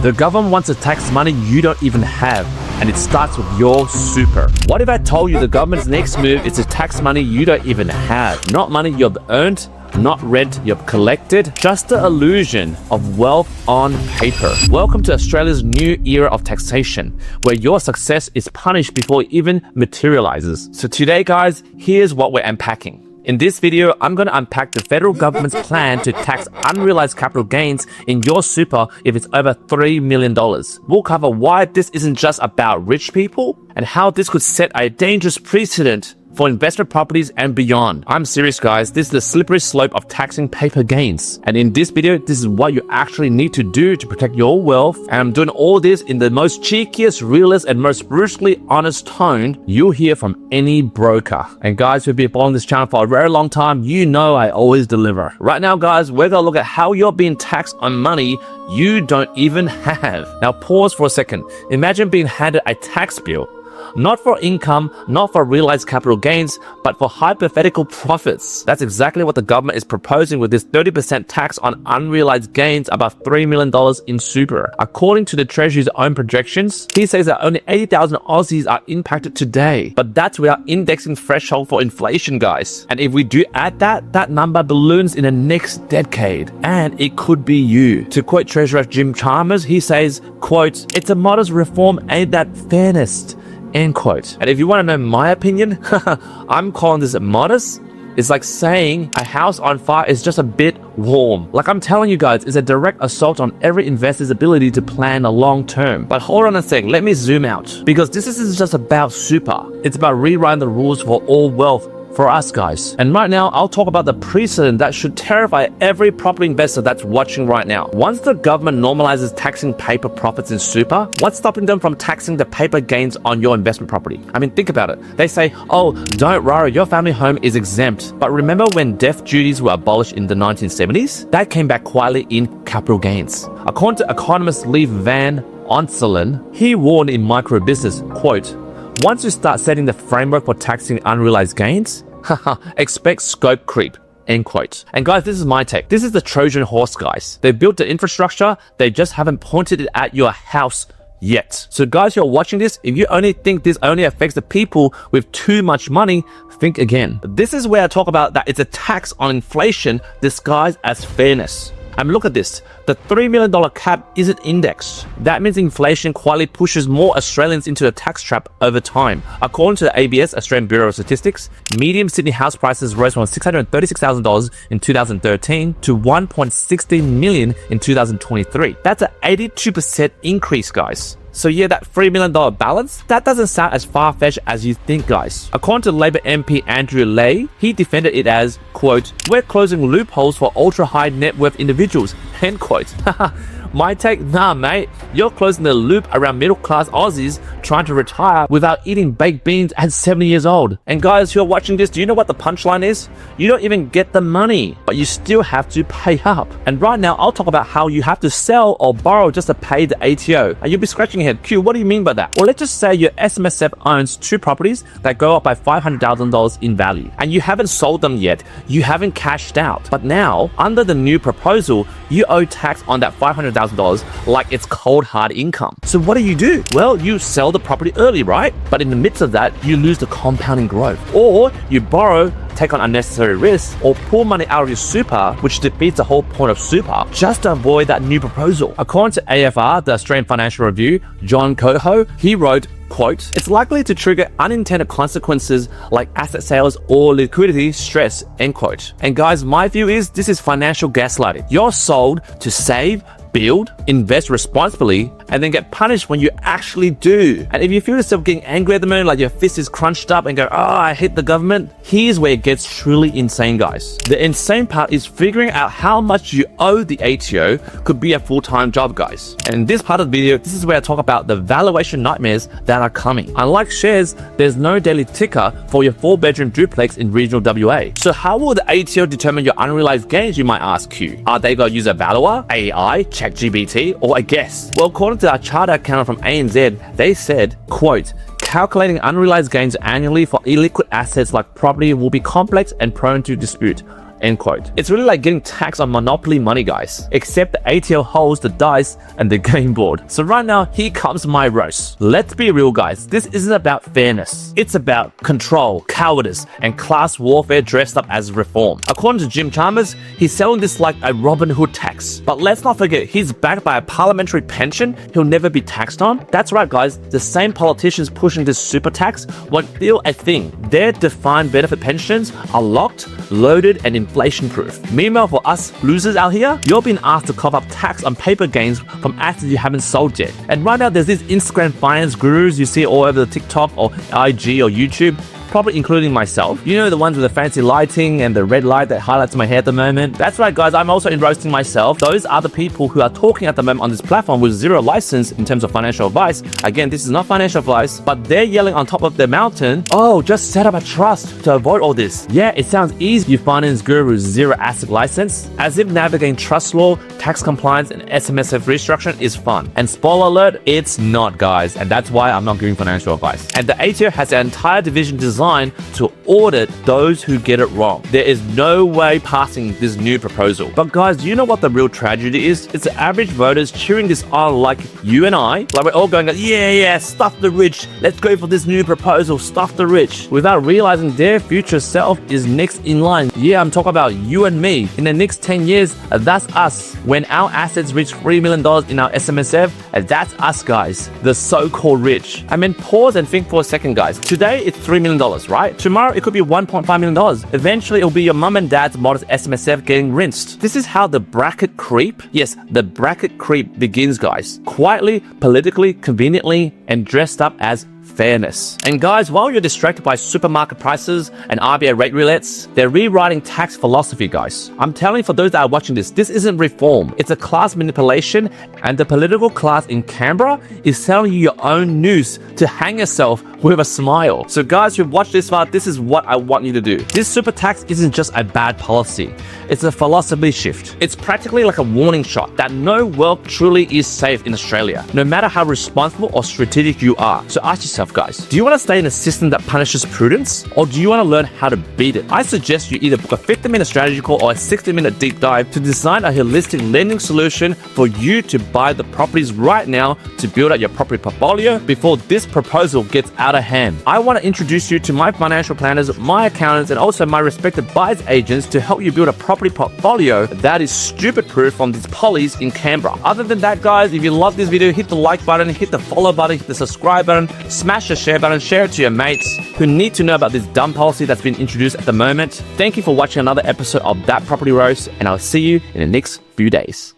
The government wants to tax money you don't even have, and it starts with your super. What if I told you the government's next move is to tax money you don't even have? Not money you've earned, not rent you've collected, just the illusion of wealth on paper. Welcome to Australia's new era of taxation, where your success is punished before it even materializes. So today, guys, here's what we're unpacking. In this video, I'm going to unpack the federal government's plan to tax unrealized capital gains in your super if it's over $3 million. We'll cover why this isn't just about rich people and how this could set a dangerous precedent for investment properties and beyond. I'm serious, guys. This is the slippery slope of taxing paper gains. And in this video, this is what you actually need to do to protect your wealth. And I'm doing all this in the most cheekiest, realest, and most brutally honest tone you'll hear from any broker. And guys who've been following this channel for a very long time, you know I always deliver. Right now, guys, we're gonna look at how you're being taxed on money you don't even have. Now pause for a second. Imagine being handed a tax bill. Not for income, not for realized capital gains, but for hypothetical profits. That's exactly what the government is proposing with this 30% tax on unrealized gains above $3 million in super. According to the Treasury's own projections, he says that only 80,000 Aussies are impacted today. But that's without indexing threshold for inflation, guys. And if we do add that number balloons in the next decade. And it could be you. To quote Treasurer Jim Chalmers, he says, quote, "It's a modest reform aimed at fairness." End quote. And if you want to know my opinion, I'm calling this modest. It's like saying a house on fire is just a bit warm. Like I'm telling you guys, it's a direct assault on every investor's ability to plan the long term. But hold on a sec, let me zoom out. Because this isn't just about super. It's about rewriting the rules for all wealth for us, guys. And right now, I'll talk about the precedent that should terrify every property investor that's watching right now. Once the government normalizes taxing paper profits in super, what's stopping them from taxing the paper gains on your investment property? I mean, think about it. They say, oh, don't worry, your family home is exempt. But remember when death duties were abolished in the 1970s? That came back quietly in capital gains. According to economist Lee Van Onselen, he warned in Micro Business, quote, "Once you start setting the framework for taxing unrealized gains, expect scope creep." End quote. And guys, this is my take. This is the Trojan horse, guys. They built the infrastructure, they just haven't pointed it at your house yet. So guys, you're watching this, if you only think this only affects the people with too much money, think again. This is where I talk about that it's a tax on inflation disguised as fairness. And look at this, the $3 million cap isn't indexed. That means inflation quietly pushes more Australians into the tax trap over time. According to the ABS, Australian Bureau of Statistics, median Sydney house prices rose from $636,000 in 2013 to $1.16 million in 2023. That's an 82% increase, guys. So yeah, that $3 million balance, that doesn't sound as far-fetched as you think, guys. According to Labor MP Andrew Leigh, he defended it as, quote, "We're closing loopholes for ultra-high net worth individuals," end quote. My take, nah mate, you're closing the loop around middle-class Aussies trying to retire without eating baked beans at 70 years old. And guys who are watching this, do you know what the punchline is? You don't even get the money, but you still have to pay up. And right now, I'll talk about how you have to sell or borrow just to pay the ATO. And you'll be scratching your head, Q, what do you mean by that? Well, let's just say your SMSF owns 2 properties that go up by $500,000 in value. And you haven't sold them yet. You haven't cashed out. But now, under the new proposal, you owe tax on that $500,000 like it's cold hard income. So what do? Well, you sell the property early, right? But in the midst of that, you lose the compounding growth. Or you borrow, take on unnecessary risks, or pull money out of your super, which defeats the whole point of super, just to avoid that new proposal. According to AFR, the Australian Financial Review, John Coho, he wrote, quote, "It's likely to trigger unintended consequences like asset sales or liquidity stress," end quote. And guys, my view is this is financial gaslighting. You're sold to save, build, invest responsibly, and then get punished when you actually do. And if you feel yourself getting angry at the moment, like your fist is crunched up and go, oh, I hate the government, here's where it gets truly insane, guys. The insane part is figuring out how much you owe the ATO could be a full-time job, guys. And in this part of the video, this is where I talk about the valuation nightmares that are coming. Unlike shares, there's no daily ticker for your 4-bedroom duplex in regional WA. So how will the ATO determine your unrealized gains, you might ask Q? Are they going to use a valuer, AI, ChatGPT, or a guess? Well, according to our chartered accountant from ANZ, they said, quote, "Calculating unrealized gains annually for illiquid assets like property will be complex and prone to dispute. end quote. It's really like getting taxed on monopoly money, guys. Except the ATO holds the dice and the game board. So right now, here comes my roast. Let's be real, guys. This isn't about fairness. It's about control, cowardice, and class warfare dressed up as reform. According to Jim Chalmers, he's selling this like a Robin Hood tax. But let's not forget, he's backed by a parliamentary pension he'll never be taxed on. That's right, guys. The same politicians pushing this super tax won't feel a thing. Their defined benefit pensions are locked, loaded, and inflation-proof. Meanwhile, for us losers out here, you're being asked to cover up tax on paper gains from assets you haven't sold yet. And right now, there's these Instagram finance gurus you see all over the TikTok or IG or YouTube, probably including myself. You know, the ones with the fancy lighting and the red light that highlights my hair at the moment. That's right, guys, I'm also roasting myself. Those are the people who are talking at the moment on this platform with zero license in terms of financial advice. Again, this is not financial advice, but they're yelling on top of their mountain, oh, just set up a trust to avoid all this. Yeah, it sounds easy, you finance gurus, zero asset license, as if navigating trust law, tax compliance, and SMSF restructuring is fun. And spoiler alert, it's not, guys. And that's why I'm not giving financial advice. And the ATO has an entire division designed to audit those who get it wrong. There is no way passing this new proposal. But guys, do you know what the real tragedy is? It's the average voters cheering this on like you and I. Like we're all going, yeah, stuff the rich. Let's go for this new proposal, stuff the rich. Without realizing their future self is next in line. Yeah, I'm talking about you and me. In the next 10 years, that's us. When our assets reach $3 million in our SMSF, that's us, guys. The so-called rich. I mean, pause and think for a second, guys. Today, it's $3 million, right? Tomorrow, it could be $1.5 million. Eventually, it'll be your mum and dad's modest SMSF getting rinsed. This is how the bracket creep, yes, the bracket creep begins, guys. Quietly, politically, conveniently, and dressed up as fairness. And guys, while you're distracted by supermarket prices and RBA rate roulettes, they're rewriting tax philosophy, guys. I'm telling you, for those that are watching this isn't reform. It's a class manipulation, and the political class in Canberra is selling you your own noose to hang yourself with a smile. So guys who've watched this far, this is what I want you to do. This super tax isn't just a bad policy. It's a philosophy shift. It's practically like a warning shot that no wealth truly is safe in Australia, no matter how responsible or strategic you are. So ask yourself, guys, do you want to stay in a system that punishes prudence, or do you want to learn how to beat it? I suggest you either book a 50-minute strategy call or a 60-minute deep dive to design a holistic lending solution for you to buy the properties right now to build out your property portfolio before this proposal gets out of hand. I want to introduce you to my financial planners, my accountants, and also my respected buyers agents to help you build a property portfolio that is stupid-proof from these pollies in Canberra. Other than that, guys, if you love this video, hit the like button, hit the follow button, hit the subscribe button, smash the share button, share it to your mates who need to know about this dumb policy that's been introduced at the moment. Thank you for watching another episode of That Property Roast, and I'll see you in the next few days.